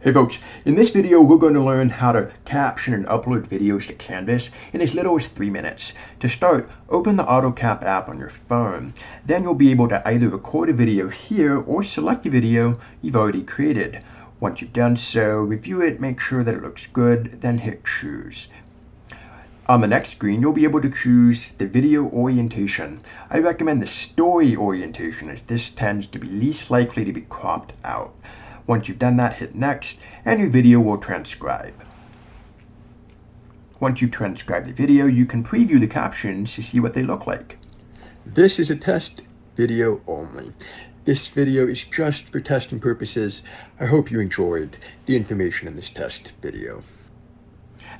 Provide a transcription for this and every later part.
Hey folks, in this video we're going to learn how to caption and upload videos to Canvas in as little as 3 minutes. To start, open the Autocap app on your phone. Then you'll be able to either record a video here or select a video you've already created. Once you've done so, review it, make sure that it looks good, then hit choose. On the next screen, you'll be able to choose the video orientation. I recommend the story orientation as this tends to be least likely to be cropped out. Once you've done that, hit next, and your video will transcribe. Once you transcribe the video, you can preview the captions to see what they look like. This is a test video only. This video is just for testing purposes. I hope you enjoyed the information in this test video.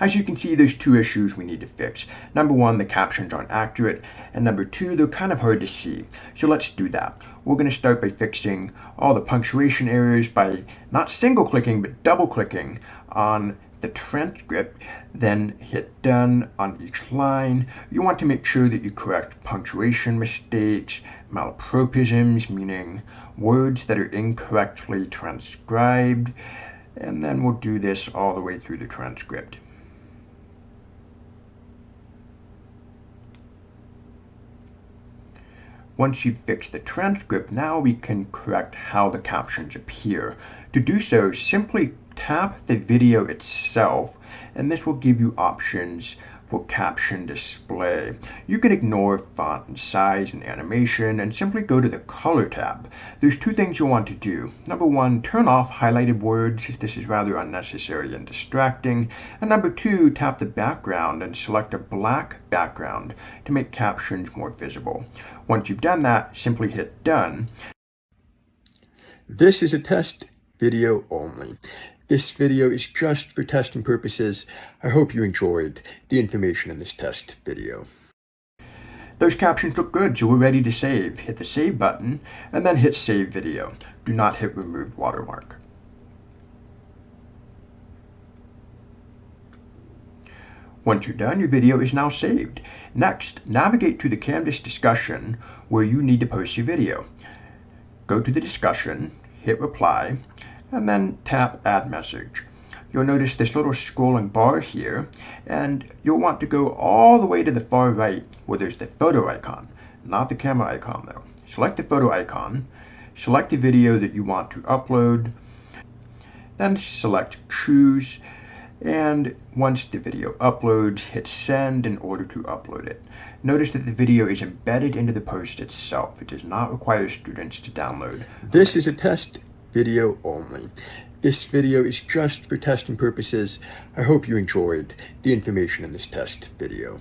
As you can see, there's two issues we need to fix. Number one, the captions aren't accurate, and number two, they're kind of hard to see. So let's do that. We're going to start by fixing all the punctuation errors by not single clicking, but double clicking on the transcript, then hit done on each line. You want to make sure that you correct punctuation mistakes, malapropisms, meaning words that are incorrectly transcribed, and then we'll do this all the way through the transcript. Once you've fixed the transcript, now we can correct how the captions appear. To do so, simply tap the video itself, and this will give you options for caption display. You can ignore font and size and animation and simply go to the color tab. There's two things you'll want to do. Number one, turn off highlighted words if this is rather unnecessary and distracting. And number two, tap the background and select a black background to make captions more visible. Once you've done that, simply hit done. This is a test video only. This video is just for testing purposes. I hope you enjoyed the information in this test video. Those captions look good, so we're ready to save. Hit the save button and then hit save video. Do not hit remove watermark. Once you're done, your video is now saved. Next, navigate to the Canvas discussion where you need to post your video. Go to the discussion, hit reply, and then tap add message. You'll notice this little scrolling bar here, and you'll want to go all the way to the far right where there's the photo icon, not the camera icon though. Select the photo icon, select the video that you want to upload, then select choose, and once the video uploads, hit send in order to upload it. Notice that the video is embedded into the post itself. It does not require students to download. This is a test video only. This video is just for testing purposes. I hope you enjoyed the information in this test video.